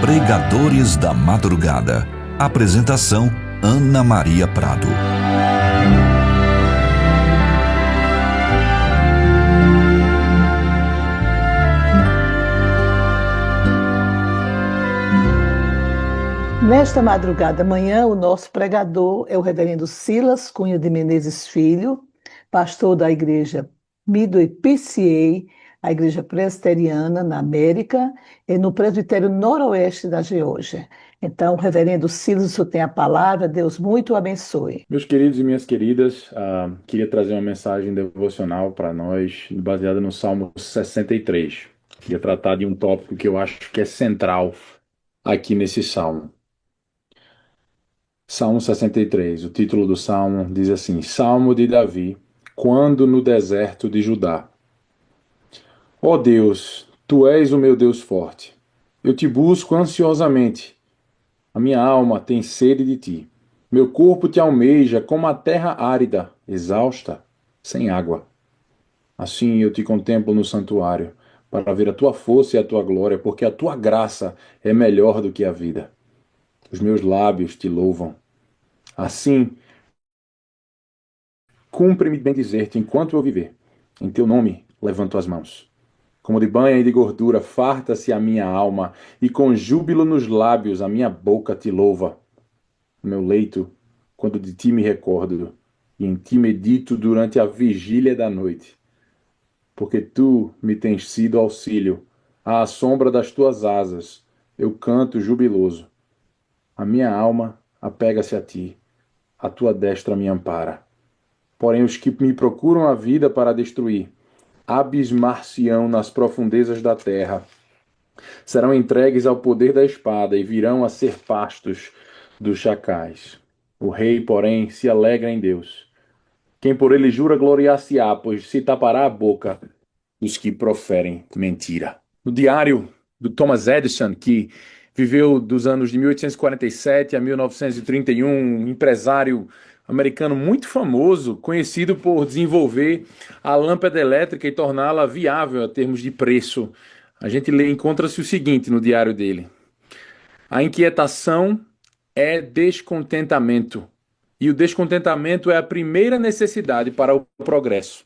Pregadores da Madrugada. Apresentação: Ana Maria Prado. Nesta madrugada amanhã, o nosso pregador é o reverendo Silas Cunha de Menezes Filho, pastor da igreja Midway PCA, a igreja presbiteriana na América, e no presbitério noroeste da Geórgia. Então, reverendo Silas, o senhor tem a palavra, Deus muito o abençoe. Meus queridos e minhas queridas, queria trazer uma mensagem devocional para nós, baseada no Salmo 63. Queria tratar de um tópico que eu acho que é central aqui nesse salmo. Salmo 63, o título do salmo diz assim: Salmo de Davi, quando no deserto de Judá. Ó Deus, tu és o meu Deus forte. Eu te busco ansiosamente. A minha alma tem sede de ti. Meu corpo te almeja como a terra árida, exausta, sem água. Assim eu te contemplo no santuário, para ver a tua força e a tua glória, porque a tua graça é melhor do que a vida. Os meus lábios te louvam. Assim, cumpre-me bem dizer-te enquanto eu viver. Em teu nome levanto as mãos. Como de banha e de gordura, farta-se a minha alma, e com júbilo nos lábios a minha boca te louva. No meu leito, quando de ti me recordo, e em ti medito durante a vigília da noite. Porque tu me tens sido auxílio, à sombra das tuas asas, eu canto jubiloso. A minha alma apega-se a ti, a tua destra me ampara. Porém, os que me procuram a vida para destruir, abismar-se-ão nas profundezas da terra. Serão entregues ao poder da espada e virão a ser pastos dos chacais. O rei, porém, se alegra em Deus. Quem por ele jura gloriar-se-á, pois se tapará a boca dos que proferem mentira. No diário do Thomas Edison, que viveu dos anos de 1847 a 1931, um empresário americano muito famoso, conhecido por desenvolver a lâmpada elétrica e torná-la viável a termos de preço. A gente encontra-se o seguinte no diário dele: a inquietação é descontentamento, e o descontentamento é a primeira necessidade para o progresso.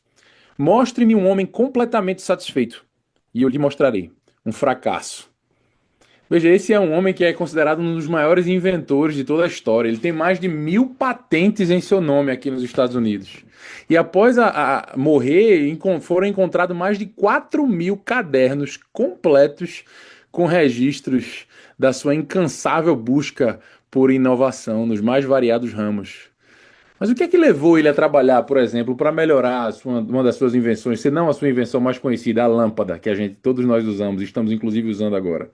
Mostre-me um homem completamente satisfeito, e eu lhe mostrarei um fracasso. Veja, esse é um homem que é considerado um dos maiores inventores de toda a história. Ele tem mais de 1000 patentes em seu nome aqui nos Estados Unidos. E após morrer, foram encontrados mais de 4.000 cadernos completos com registros da sua incansável busca por inovação nos mais variados ramos. Mas o que é que levou ele a trabalhar, por exemplo, para melhorar uma das suas invenções, se não a sua invenção mais conhecida, a lâmpada, que todos nós usamos, estamos inclusive usando agora?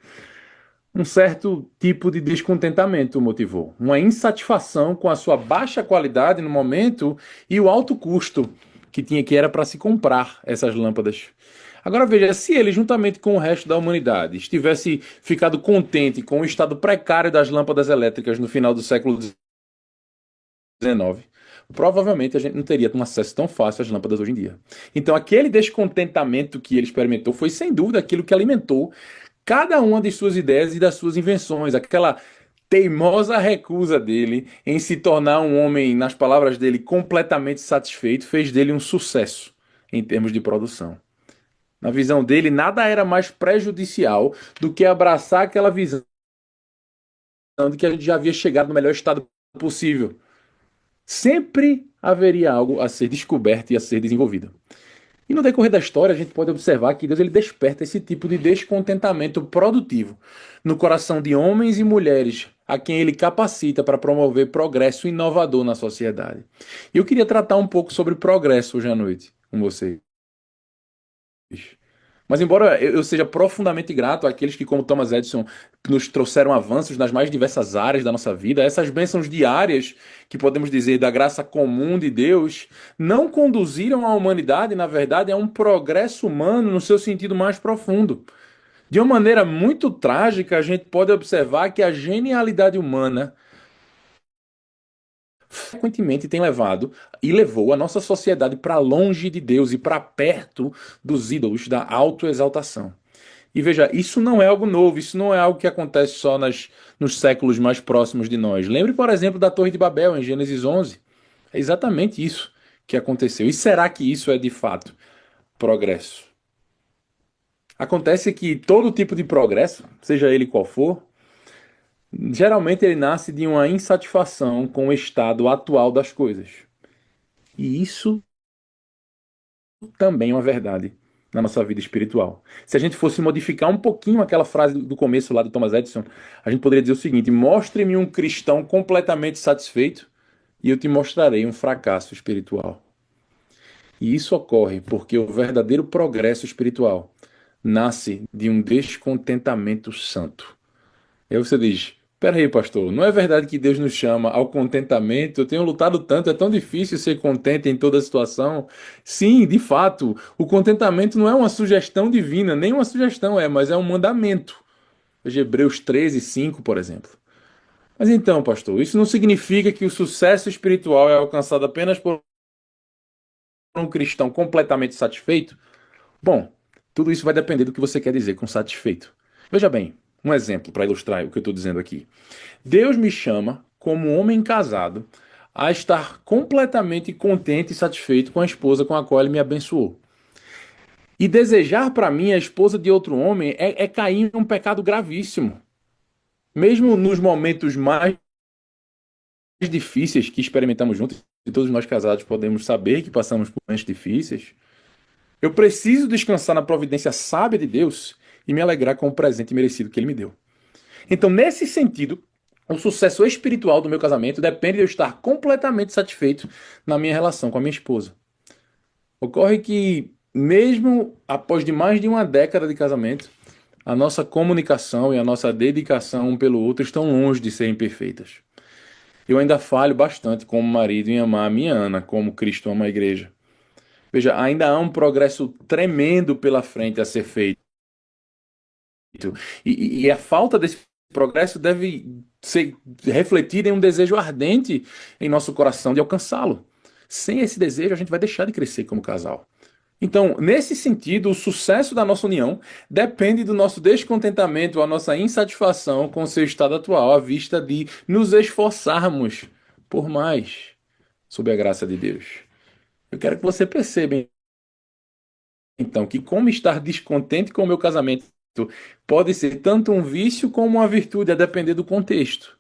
Um certo tipo de descontentamento o motivou, uma insatisfação com a sua baixa qualidade no momento e o alto custo que era para se comprar essas lâmpadas. Agora veja, se ele, juntamente com o resto da humanidade, estivesse ficado contente com o estado precário das lâmpadas elétricas no final do século XIX, provavelmente a gente não teria um acesso tão fácil às lâmpadas hoje em dia. Então aquele descontentamento que ele experimentou foi sem dúvida aquilo que alimentou cada uma de suas ideias e das suas invenções, aquela teimosa recusa dele em se tornar um homem, nas palavras dele, completamente satisfeito, fez dele um sucesso em termos de produção. Na visão dele, nada era mais prejudicial do que abraçar aquela visão de que a gente já havia chegado no melhor estado possível. Sempre haveria algo a ser descoberto e a ser desenvolvido. E no decorrer da história, a gente pode observar que Deus ele desperta esse tipo de descontentamento produtivo no coração de homens e mulheres a quem ele capacita para promover progresso inovador na sociedade. E eu queria tratar um pouco sobre progresso hoje à noite com vocês. Mas embora eu seja profundamente grato àqueles que, como Thomas Edison, nos trouxeram avanços nas mais diversas áreas da nossa vida, essas bênçãos diárias, que podemos dizer da graça comum de Deus, não conduziram a humanidade, na verdade, a um progresso humano no seu sentido mais profundo. De uma maneira muito trágica, a gente pode observar que a genialidade humana frequentemente tem levado e levou a nossa sociedade para longe de Deus e para perto dos ídolos da autoexaltação. E veja, isso não é algo novo, isso não é algo que acontece só nos séculos mais próximos de nós. Lembre, por exemplo, da Torre de Babel, em Gênesis 11. É exatamente isso que aconteceu. E será que isso é de fato progresso? Acontece que todo tipo de progresso, seja ele qual for, geralmente ele nasce de uma insatisfação com o estado atual das coisas. E isso também é uma verdade na nossa vida espiritual. Se a gente fosse modificar um pouquinho aquela frase do começo lá do Thomas Edison, a gente poderia dizer o seguinte: mostre-me um cristão completamente satisfeito e eu te mostrarei um fracasso espiritual. E isso ocorre porque o verdadeiro progresso espiritual nasce de um descontentamento santo. E aí você diz: peraí, pastor, não é verdade que Deus nos chama ao contentamento? Eu tenho lutado tanto, é tão difícil ser contente em toda situação. Sim, de fato, o contentamento não é uma sugestão divina, nem uma sugestão mas é um mandamento. Veja Hebreus 13:5, por exemplo. Mas então, pastor, isso não significa que o sucesso espiritual é alcançado apenas por um cristão completamente satisfeito? Bom, tudo isso vai depender do que você quer dizer com satisfeito. Veja bem, um exemplo para ilustrar o que eu estou dizendo aqui. Deus me chama, como homem casado, a estar completamente contente e satisfeito com a esposa com a qual ele me abençoou. E desejar para mim a esposa de outro homem é cair em um pecado gravíssimo. Mesmo nos momentos mais difíceis que experimentamos juntos, e todos nós casados podemos saber que passamos por momentos difíceis, eu preciso descansar na providência sábia de Deus e me alegrar com o presente merecido que Ele me deu. Então, nesse sentido, o sucesso espiritual do meu casamento depende de eu estar completamente satisfeito na minha relação com a minha esposa. Ocorre que, mesmo após de mais de uma década de casamento, a nossa comunicação e a nossa dedicação um pelo outro estão longe de serem perfeitas. Eu ainda falho bastante como marido em amar a minha Ana como Cristo ama a igreja. Veja, ainda há um progresso tremendo pela frente a ser feito. E a falta desse progresso deve ser refletida em um desejo ardente em nosso coração de alcançá-lo. Sem esse desejo, a gente vai deixar de crescer como casal. Então, nesse sentido, o sucesso da nossa união depende do nosso descontentamento, a nossa insatisfação com o seu estado atual, à vista de nos esforçarmos por mais, sob a graça de Deus. Eu quero que você perceba, então, que como estar descontente com o meu casamento pode ser tanto um vício como uma virtude, a depender do contexto.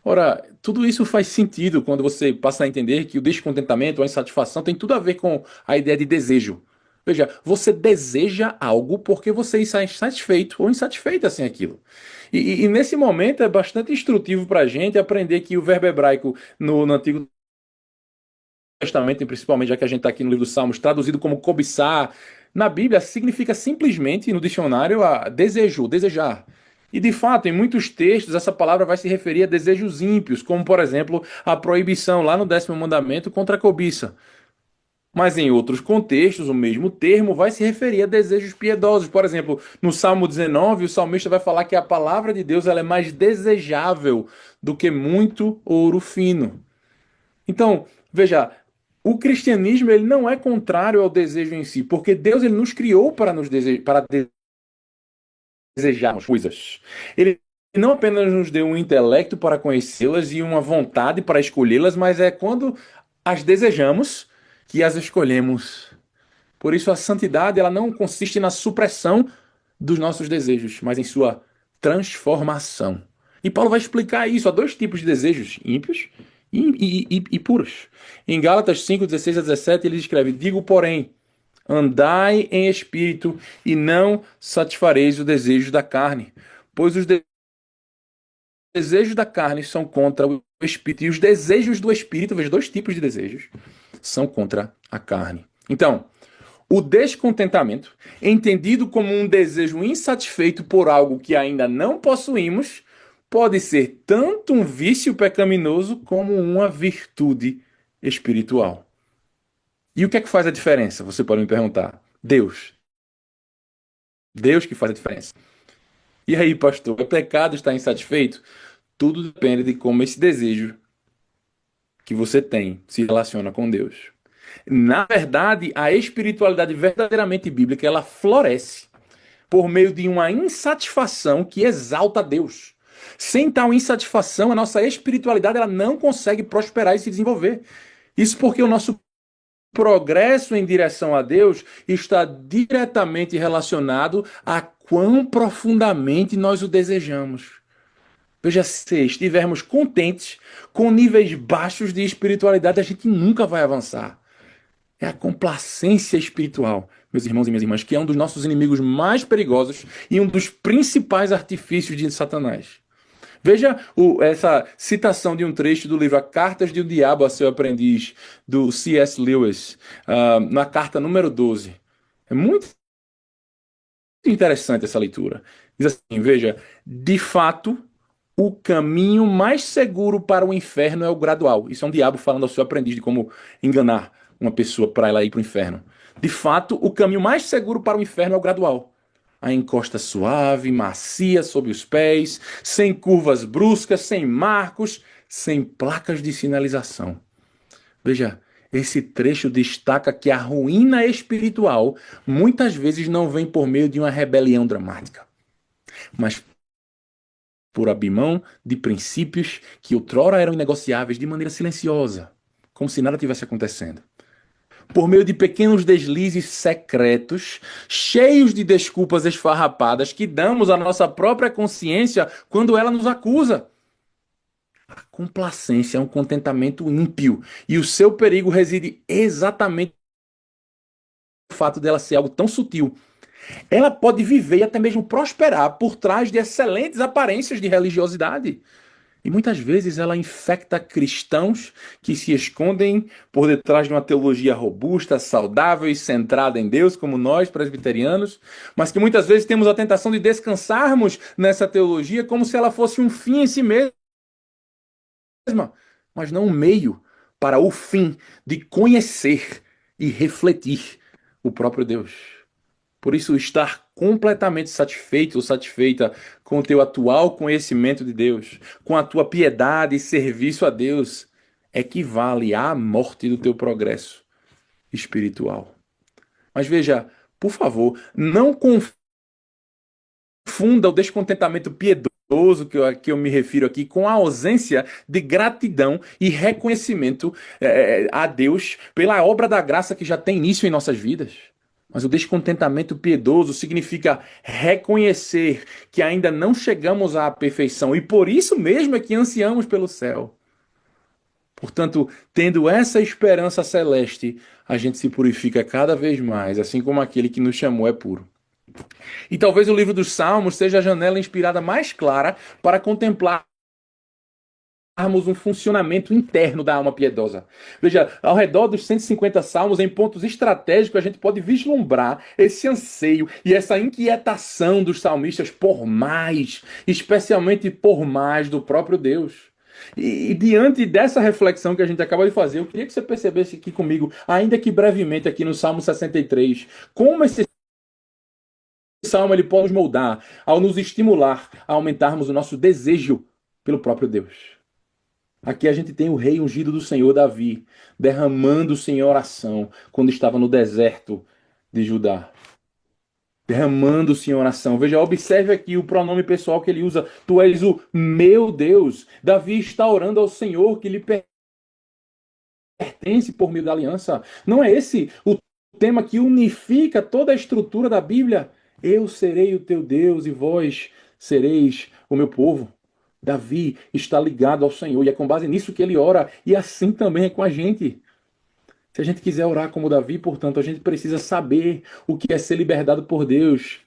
Ora, tudo isso faz sentido quando você passa a entender que o descontentamento, a insatisfação tem tudo a ver com a ideia de desejo. Veja, você deseja algo porque você está insatisfeito ou insatisfeita sem aquilo. E nesse momento é bastante instrutivo para a gente aprender que o verbo hebraico no Antigo Testamento, e principalmente já que a gente está aqui no livro dos Salmos, traduzido como cobiçar, na Bíblia significa simplesmente, no dicionário, a desejo, desejar. E de fato, em muitos textos, essa palavra vai se referir a desejos ímpios, como por exemplo a proibição lá no 10º mandamento contra a cobiça. Mas em outros contextos, o mesmo termo vai se referir a desejos piedosos. Por exemplo, no Salmo 19, o salmista vai falar que a palavra de Deus ela é mais desejável do que muito ouro fino. Então, veja, o cristianismo ele não é contrário ao desejo em si, porque Deus ele nos criou para para desejarmos coisas. Ele não apenas nos deu um intelecto para conhecê-las e uma vontade para escolhê-las, mas é quando as desejamos que as escolhemos. Por isso a santidade ela não consiste na supressão dos nossos desejos, mas em sua transformação. E Paulo vai explicar isso. Há dois tipos de desejos, ímpios e puros. Em Gálatas 5, 16 a 17, ele escreve: digo, porém, andai em espírito e não satisfareis o desejo da carne, pois os desejos da carne são contra o espírito, e os desejos do espírito, veja, dois tipos de desejos, são contra a carne. Então, o descontentamento, entendido como um desejo insatisfeito por algo que ainda não possuímos, pode ser tanto um vício pecaminoso como uma virtude espiritual. E o que é que faz a diferença? Você pode me perguntar. Deus. Deus que faz a diferença. E aí, pastor, é pecado estar insatisfeito? Tudo depende de como esse desejo que você tem se relaciona com Deus. Na verdade, a espiritualidade verdadeiramente bíblica, ela floresce por meio de uma insatisfação que exalta a Deus. Sem tal insatisfação, a nossa espiritualidade ela não consegue prosperar e se desenvolver. Isso porque o nosso progresso em direção a Deus está diretamente relacionado a quão profundamente nós o desejamos. Veja, se estivermos contentes com níveis baixos de espiritualidade, a gente nunca vai avançar. É a complacência espiritual, meus irmãos e minhas irmãs, que é um dos nossos inimigos mais perigosos e um dos principais artifícios de Satanás. Veja essa citação de um trecho do livro A Cartas de um Diabo a Seu Aprendiz, do C.S. Lewis, na carta número 12. É muito interessante essa leitura. Diz assim, veja, de fato, o caminho mais seguro para o inferno é o gradual. Isso é um diabo falando ao seu aprendiz de como enganar uma pessoa para ela ir para o inferno. De fato, o caminho mais seguro para o inferno é o gradual. A encosta suave, macia sob os pés, sem curvas bruscas, sem marcos, sem placas de sinalização. Veja, esse trecho destaca que a ruína espiritual muitas vezes não vem por meio de uma rebelião dramática, mas por abrir mão de princípios que outrora eram inegociáveis de maneira silenciosa, como se nada tivesse acontecendo. Por meio de pequenos deslizes secretos, cheios de desculpas esfarrapadas que damos à nossa própria consciência quando ela nos acusa. A complacência é um contentamento ímpio, e o seu perigo reside exatamente no fato dela ser algo tão sutil. Ela pode viver e até mesmo prosperar por trás de excelentes aparências de religiosidade. E muitas vezes ela infecta cristãos que se escondem por detrás de uma teologia robusta, saudável e centrada em Deus, como nós, presbiterianos, mas que muitas vezes temos a tentação de descansarmos nessa teologia como se ela fosse um fim em si mesma, mas não um meio para o fim de conhecer e refletir o próprio Deus. Por isso, estar completamente satisfeito ou satisfeita com o teu atual conhecimento de Deus, com a tua piedade e serviço a Deus, equivale à morte do teu progresso espiritual. Mas veja, por favor, não confunda o descontentamento piedoso que eu me refiro aqui com a ausência de gratidão e reconhecimento a Deus pela obra da graça que já tem início em nossas vidas. Mas o descontentamento piedoso significa reconhecer que ainda não chegamos à perfeição e por isso mesmo é que ansiamos pelo céu. Portanto, tendo essa esperança celeste, a gente se purifica cada vez mais, assim como aquele que nos chamou é puro. E talvez o livro dos Salmos seja a janela inspirada mais clara para contemplar um funcionamento interno da alma piedosa. Veja, ao redor dos 150 salmos, em pontos estratégicos, a gente pode vislumbrar esse anseio e essa inquietação dos salmistas por mais, especialmente por mais do próprio Deus. E diante dessa reflexão que a gente acabou de fazer, eu queria que você percebesse aqui comigo, ainda que brevemente aqui no Salmo 63, como esse salmo ele pode nos moldar ao nos estimular a aumentarmos o nosso desejo pelo próprio Deus. Aqui a gente tem o rei ungido do Senhor, Davi, derramando-se em oração quando estava no deserto de Judá. Derramando-se em oração. Veja, observe aqui o pronome pessoal que ele usa. Tu és o meu Deus. Davi está orando ao Senhor que lhe pertence por meio da aliança. Não é esse o tema que unifica toda a estrutura da Bíblia? Eu serei o teu Deus e vós sereis o meu povo. Davi está ligado ao Senhor e é com base nisso que ele ora, e assim também é com a gente. Se a gente quiser orar como Davi, portanto, a gente precisa saber o que é ser libertado por Deus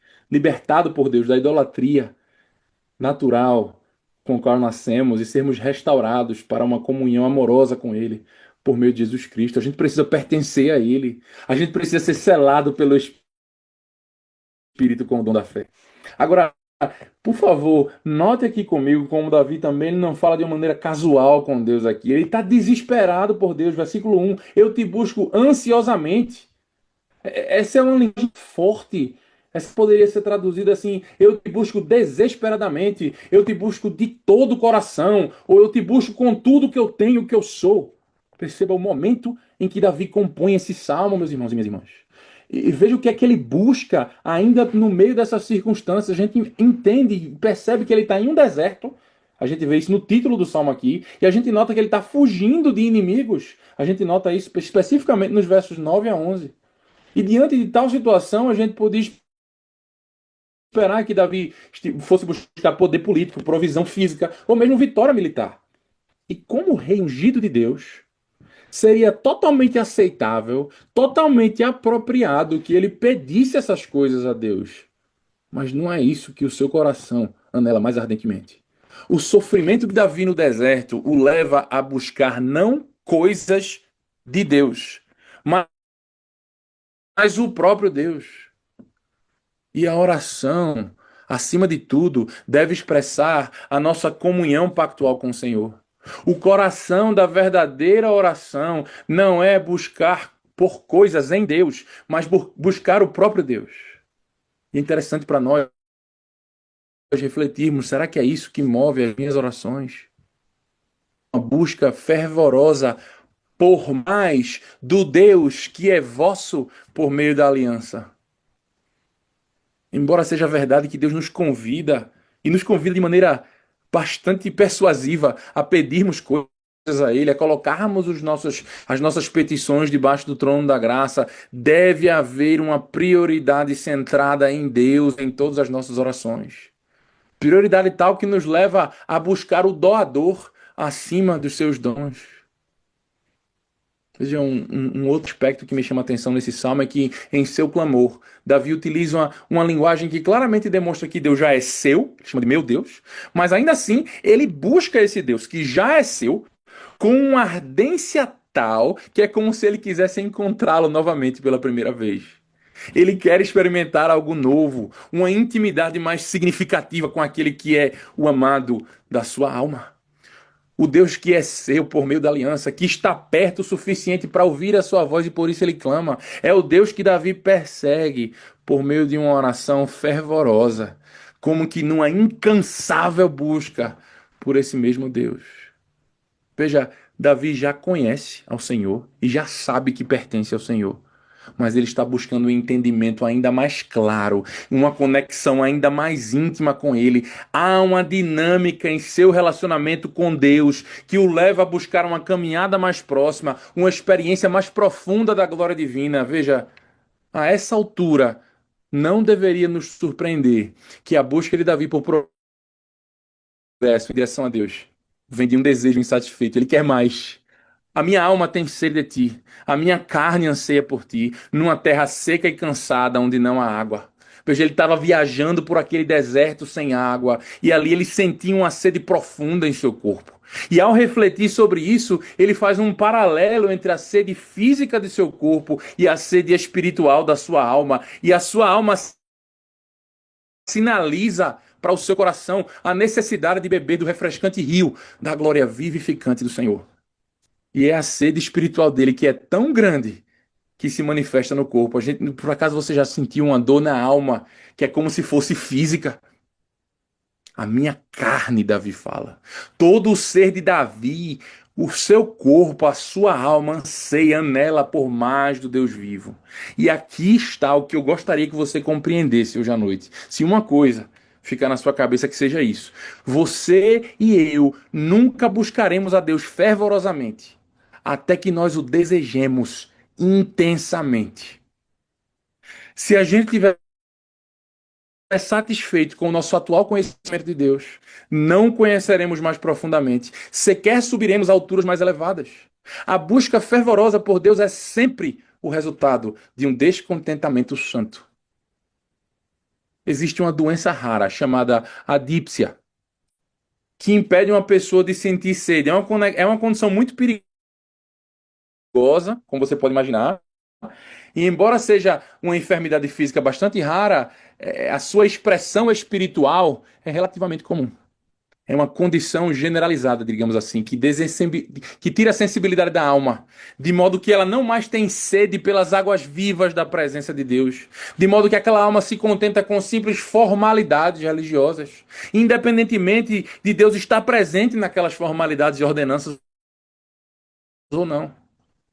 da idolatria natural com a qual nascemos e sermos restaurados para uma comunhão amorosa com Ele por meio de Jesus Cristo. A gente precisa pertencer a Ele. A gente precisa ser selado pelo Espírito com o dom da fé. Agora, por favor, note aqui comigo como Davi também ele não fala de uma maneira casual com Deus aqui. Ele está desesperado por Deus. Versículo 1. Eu te busco ansiosamente. Essa é uma linguagem forte. Essa poderia ser traduzida assim: eu te busco desesperadamente. Eu te busco de todo o coração. Ou eu te busco com tudo que eu tenho, que eu sou. Perceba o momento em que Davi compõe esse salmo, meus irmãos e minhas irmãs. E veja o que é que ele busca ainda no meio dessas circunstâncias. A gente entende, percebe que ele está em um deserto. A gente vê isso no título do salmo aqui. E a gente nota que ele está fugindo de inimigos. A gente nota isso especificamente nos versos 9 a 11. E diante de tal situação, a gente podia esperar que Davi fosse buscar poder político, provisão física, ou mesmo vitória militar. E como rei ungido de Deus, seria totalmente aceitável, totalmente apropriado que ele pedisse essas coisas a Deus. Mas não é isso que o seu coração anela mais ardentemente. O sofrimento de Davi no deserto o leva a buscar não coisas de Deus, mas o próprio Deus. E a oração, acima de tudo, deve expressar a nossa comunhão pactual com o Senhor. O coração da verdadeira oração não é buscar por coisas em Deus, mas buscar o próprio Deus. E é interessante para nós refletirmos, será que é isso que move as minhas orações? Uma busca fervorosa por mais do Deus que é vosso por meio da aliança. Embora seja verdade que Deus nos convida, e nos convida de maneira bastante persuasiva a pedirmos coisas a Ele, a colocarmos as nossas petições debaixo do trono da graça, deve haver uma prioridade centrada em Deus em todas as nossas orações. Prioridade tal que nos leva a buscar o doador acima dos seus dons. Veja, um outro aspecto que me chama a atenção nesse salmo é que, em seu clamor, Davi utiliza uma linguagem que claramente demonstra que Deus já é seu, ele chama de meu Deus, mas ainda assim ele busca esse Deus que já é seu com uma ardência tal que é como se ele quisesse encontrá-lo novamente pela primeira vez. Ele quer experimentar algo novo, uma intimidade mais significativa com aquele que é o amado da sua alma. O Deus que é seu por meio da aliança, que está perto o suficiente para ouvir a sua voz e por isso ele clama. É o Deus que Davi persegue por meio de uma oração fervorosa, como que numa incansável busca por esse mesmo Deus. Veja, Davi já conhece ao Senhor e já sabe que pertence ao Senhor. Mas ele está buscando um entendimento ainda mais claro, uma conexão ainda mais íntima com ele. Há uma dinâmica em seu relacionamento com Deus que o leva a buscar uma caminhada mais próxima, uma experiência mais profunda da glória divina. Veja, a essa altura, não deveria nos surpreender que a busca de Davi por progresso em direção a Deus vem de um desejo insatisfeito. Ele quer mais. A minha alma tem sede de ti, a minha carne anseia por ti, numa terra seca e cansada, onde não há água. Veja, ele estava viajando por aquele deserto sem água, e ali ele sentia uma sede profunda em seu corpo. E ao refletir sobre isso, ele faz um paralelo entre a sede física de seu corpo e a sede espiritual da sua alma. E a sua alma sinaliza para o seu coração a necessidade de beber do refrescante rio da glória vivificante do Senhor. E é a sede espiritual dele que é tão grande que se manifesta no corpo. Por acaso você já sentiu uma dor na alma que é como se fosse física? A minha carne, Davi fala. Todo o ser de Davi, o seu corpo, a sua alma anseia nela por mais do Deus vivo. E aqui está o que eu gostaria que você compreendesse hoje à noite. Se uma coisa ficar na sua cabeça, que seja isso. Você e eu nunca buscaremos a Deus fervorosamente até que nós o desejemos intensamente. Se a gente tiver satisfeito com o nosso atual conhecimento de Deus, não conheceremos mais profundamente, sequer subiremos a alturas mais elevadas. A busca fervorosa por Deus é sempre o resultado de um descontentamento santo. Existe uma doença rara chamada adípsia, que impede uma pessoa de sentir sede. É uma condição muito perigosa, como você pode imaginar. E embora seja uma enfermidade física bastante rara, a sua expressão espiritual é relativamente comum. É uma condição generalizada, digamos assim, que tira a sensibilidade da alma, de modo que ela não mais tem sede pelas águas vivas da presença de Deus, de modo que aquela alma se contenta com simples formalidades religiosas, independentemente de Deus estar presente naquelas formalidades e ordenanças ou não.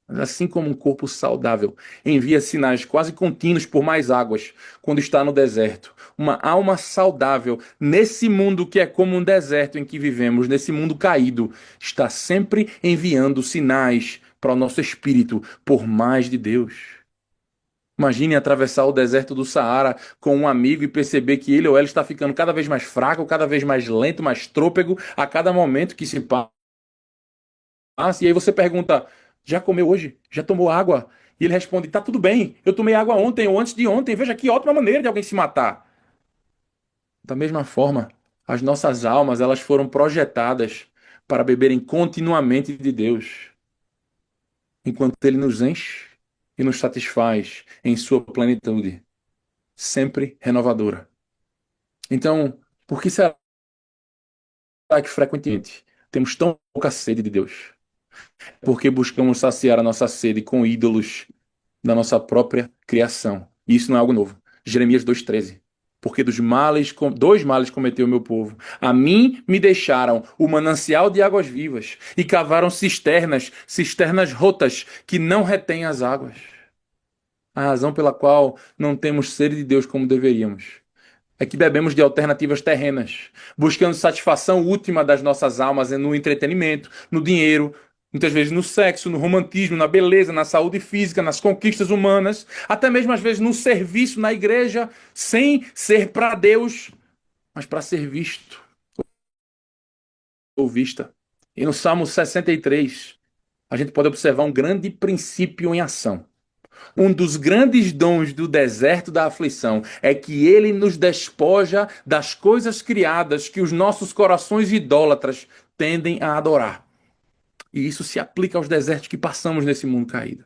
Mas assim como um corpo saudável envia sinais quase contínuos por mais águas quando está no deserto, uma alma saudável nesse mundo que é como um deserto em que vivemos, nesse mundo caído, está sempre enviando sinais para o nosso espírito por mais de Deus. Imagine atravessar o deserto do Saara com um amigo e perceber que ele ou ela está ficando cada vez mais fraco, cada vez mais lento, mais trôpego a cada momento que se passa. E aí você pergunta: já comeu hoje? Já tomou água? E ele responde: tá tudo bem, eu tomei água ontem ou antes de ontem. Veja que ótima maneira de alguém se matar. Da mesma forma, as nossas almas elas foram projetadas para beberem continuamente de Deus, enquanto Ele nos enche e nos satisfaz em sua plenitude, sempre renovadora. Então, por que será que frequentemente temos tão pouca sede de Deus? Porque buscamos saciar a nossa sede com ídolos da nossa própria criação. E isso não é algo novo. Jeremias 2,13. Porque dois males cometeu o meu povo. A mim me deixaram o manancial de águas vivas e cavaram cisternas rotas que não retêm as águas. A razão pela qual não temos sede de Deus como deveríamos é que bebemos de alternativas terrenas, buscando satisfação última das nossas almas no entretenimento, no dinheiro, muitas vezes no sexo, no romantismo, na beleza, na saúde física, nas conquistas humanas, até mesmo às vezes no serviço na igreja, sem ser para Deus, mas para ser visto ou vista. E no Salmo 63, a gente pode observar um grande princípio em ação. Um dos grandes dons do deserto da aflição é que ele nos despoja das coisas criadas que os nossos corações idólatras tendem a adorar. E isso se aplica aos desertos que passamos nesse mundo caído.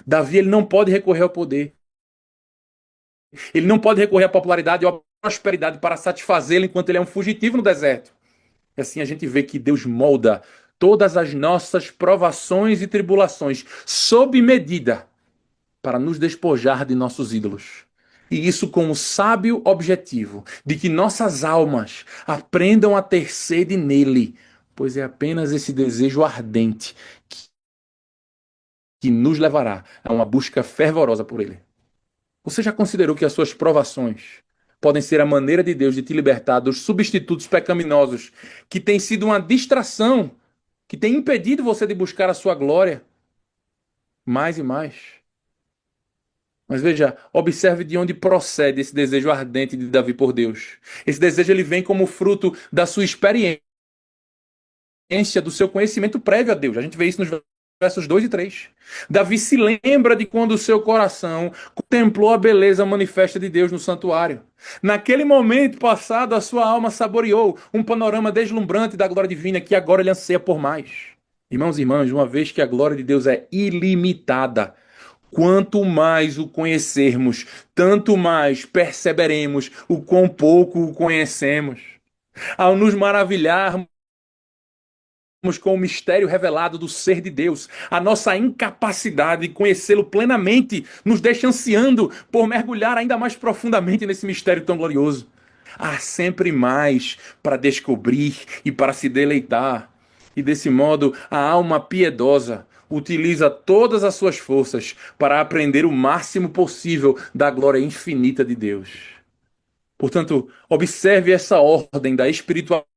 Davi ele não pode recorrer ao poder. Ele não pode recorrer à popularidade ou à prosperidade para satisfazê-lo enquanto ele é um fugitivo no deserto. E assim a gente vê que Deus molda todas as nossas provações e tribulações sob medida para nos despojar de nossos ídolos. E isso com o sábio objetivo de que nossas almas aprendam a ter sede nele, pois é apenas esse desejo ardente que nos levará a uma busca fervorosa por ele. Você já considerou que as suas provações podem ser a maneira de Deus de te libertar dos substitutos pecaminosos que têm sido uma distração, que tem impedido você de buscar a sua glória mais e mais? Mas veja, observe de onde procede esse desejo ardente de Davi por Deus. Esse desejo ele vem como fruto da sua experiência, do seu conhecimento prévio a Deus. A gente vê isso nos versos 2 e 3. Davi se lembra de quando o seu coração contemplou a beleza manifesta de Deus no santuário. Naquele momento passado, a sua alma saboreou um panorama deslumbrante da glória divina que agora ele anseia por mais. Irmãos e irmãs, uma vez que a glória de Deus é ilimitada, quanto mais o conhecermos, tanto mais perceberemos o quão pouco o conhecemos. Ao nos maravilharmos com o mistério revelado do ser de Deus, a nossa incapacidade de conhecê-lo plenamente nos deixa ansiando por mergulhar ainda mais profundamente nesse mistério tão glorioso. Há sempre mais para descobrir e para se deleitar. E desse modo, a alma piedosa utiliza todas as suas forças para aprender o máximo possível da glória infinita de Deus. Portanto, observe essa ordem da espiritualidade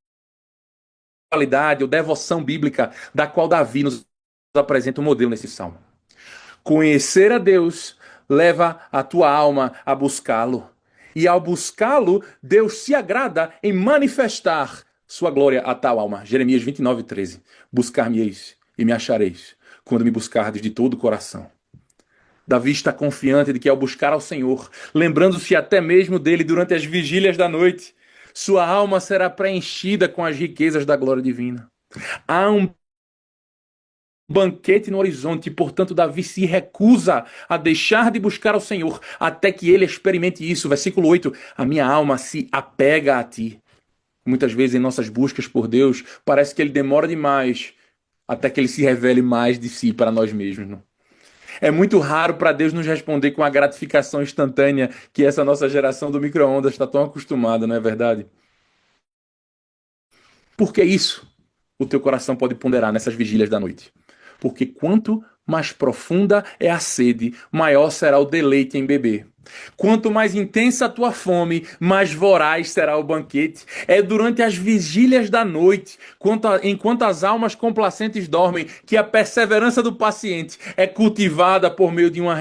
ou devoção bíblica da qual Davi nos apresenta um modelo nesse salmo. Conhecer a Deus leva a tua alma a buscá-lo. E ao buscá-lo, Deus se agrada em manifestar sua glória a tal alma. Jeremias 29:13. Buscar-me-eis e me achareis, quando me buscardes de todo o coração. Davi está confiante de que ao buscar ao Senhor, lembrando-se até mesmo dele durante as vigílias da noite, sua alma será preenchida com as riquezas da glória divina. Há um banquete no horizonte, e portanto Davi se recusa a deixar de buscar ao Senhor até que ele experimente isso. Versículo 8, a minha alma se apega a ti. Muitas vezes em nossas buscas por Deus, parece que ele demora demais até que ele se revele mais de si para nós mesmos. Não? É muito raro para Deus nos responder com a gratificação instantânea que essa nossa geração do micro-ondas está tão acostumada, não é verdade? Por que isso? O teu coração pode ponderar nessas vigílias da noite. porque quanto mais profunda é a sede, maior será o deleite em beber. Quanto mais intensa a tua fome, mais voraz será o banquete. É durante as vigílias da noite, enquanto as almas complacentes dormem, que a perseverança do paciente é cultivada por meio de uma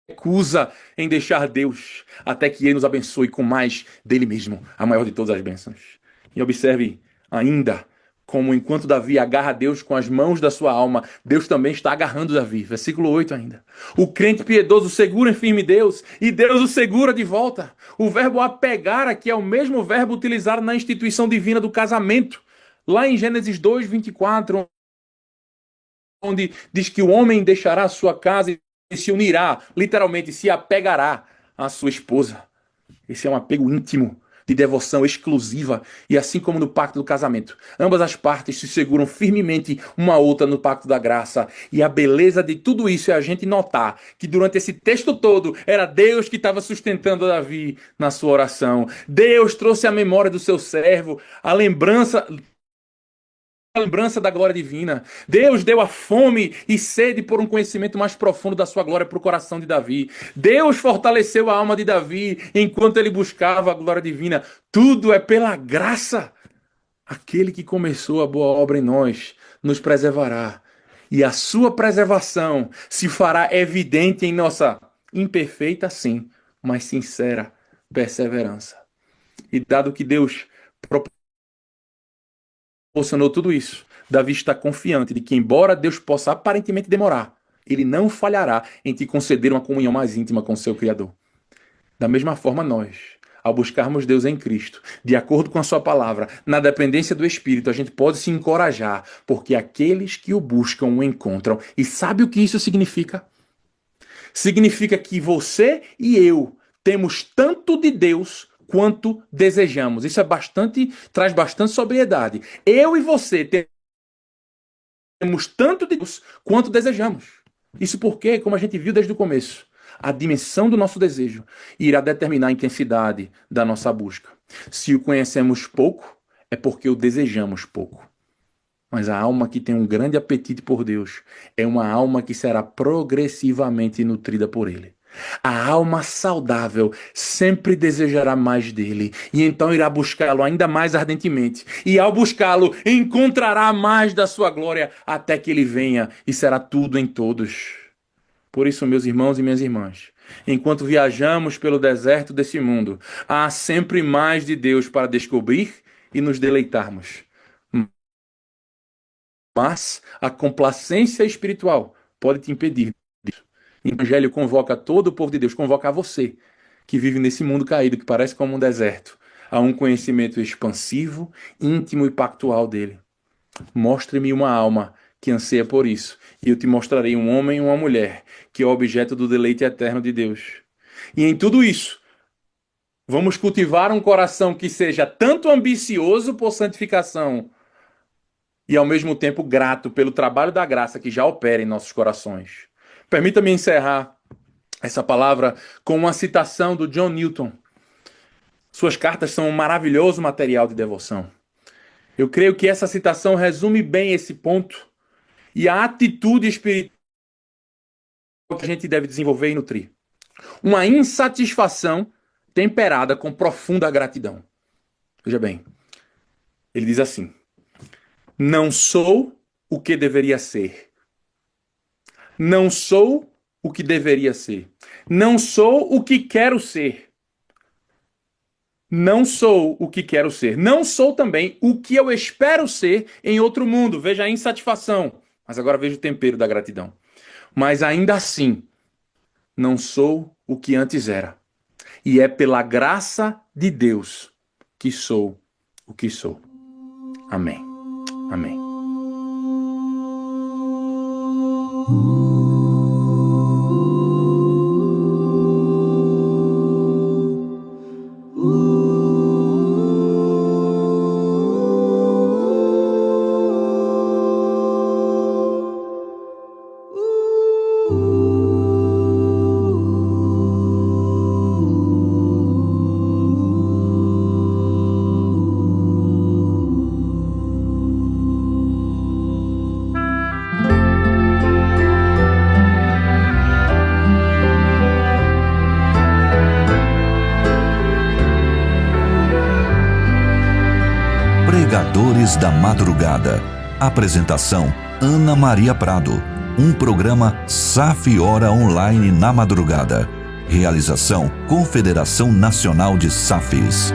recusa em deixar Deus, até que Ele nos abençoe com mais dele mesmo, a maior de todas as bênçãos. E observe ainda como enquanto Davi agarra Deus com as mãos da sua alma, Deus também está agarrando Davi. Versículo 8 ainda. O crente piedoso segura e firme Deus, e Deus o segura de volta. O verbo apegar aqui é o mesmo verbo utilizado na instituição divina do casamento. Lá em Gênesis 2, 24, onde diz que o homem deixará a sua casa e se unirá, literalmente se apegará à sua esposa. Esse é um apego íntimo, de devoção exclusiva, e assim como no pacto do casamento, ambas as partes se seguram firmemente uma à outra no pacto da graça. E a beleza de tudo isso é a gente notar que durante esse texto todo era Deus que estava sustentando Davi na sua oração. Deus trouxe à memória do seu servo a lembrança da glória divina. Deus deu a fome e sede por um conhecimento mais profundo da sua glória para o coração de Davi. Deus fortaleceu a alma de Davi enquanto ele buscava a glória divina. Tudo é pela graça. Aquele que começou a boa obra em nós nos preservará. E a sua preservação se fará evidente em nossa imperfeita, sim, mas sincera perseverança. E dado que Deus proporcionou tudo isso, Davi está confiante de que, embora Deus possa aparentemente demorar, ele não falhará em te conceder uma comunhão mais íntima com o seu Criador. Da mesma forma, nós, ao buscarmos Deus em Cristo, de acordo com a sua palavra, na dependência do Espírito, a gente pode se encorajar, porque aqueles que o buscam o encontram. E sabe o que isso significa? Significa que você e eu temos tanto de Deus quanto desejamos. Isso traz bastante sobriedade. Eu e você temos tanto de Deus quanto desejamos. Isso porque, como a gente viu desde o começo, a dimensão do nosso desejo irá determinar a intensidade da nossa busca. Se o conhecemos pouco, é porque o desejamos pouco. Mas a alma que tem um grande apetite por Deus é uma alma que será progressivamente nutrida por Ele. A alma saudável sempre desejará mais dele, e então irá buscá-lo ainda mais ardentemente. E ao buscá-lo, encontrará mais da sua glória, até que ele venha e será tudo em todos. Por isso, meus irmãos e minhas irmãs, enquanto viajamos pelo deserto desse mundo, há sempre mais de Deus para descobrir e nos deleitarmos. Mas a complacência espiritual pode te impedir disso. O Evangelho convoca todo o povo de Deus, convoca a você, que vive nesse mundo caído, que parece como um deserto, a um conhecimento expansivo, íntimo e pactual dele. Mostre-me uma alma que anseia por isso, e eu te mostrarei um homem e uma mulher, que é o objeto do deleite eterno de Deus. E em tudo isso, vamos cultivar um coração que seja tanto ambicioso por santificação, e ao mesmo tempo grato pelo trabalho da graça que já opera em nossos corações. Permita-me encerrar essa palavra com uma citação do John Newton. Suas cartas são um maravilhoso material de devoção. Eu creio que essa citação resume bem esse ponto e a atitude espiritual que a gente deve desenvolver e nutrir. Uma insatisfação temperada com profunda gratidão. Veja bem, ele diz assim: não sou o que deveria ser. Não sou o que deveria ser. Não sou o que quero ser. Não sou o que quero ser. Não sou também o que eu espero ser em outro mundo. Veja a insatisfação. Mas agora veja o tempero da gratidão. Mas ainda assim, não sou o que antes era. E é pela graça de Deus que sou o que sou. Amém. Amém. Pregadores da Madrugada. Apresentação: Ana Maria Prado. Um programa SAF Hora Online na madrugada. Realização: Confederação Nacional de SAFs.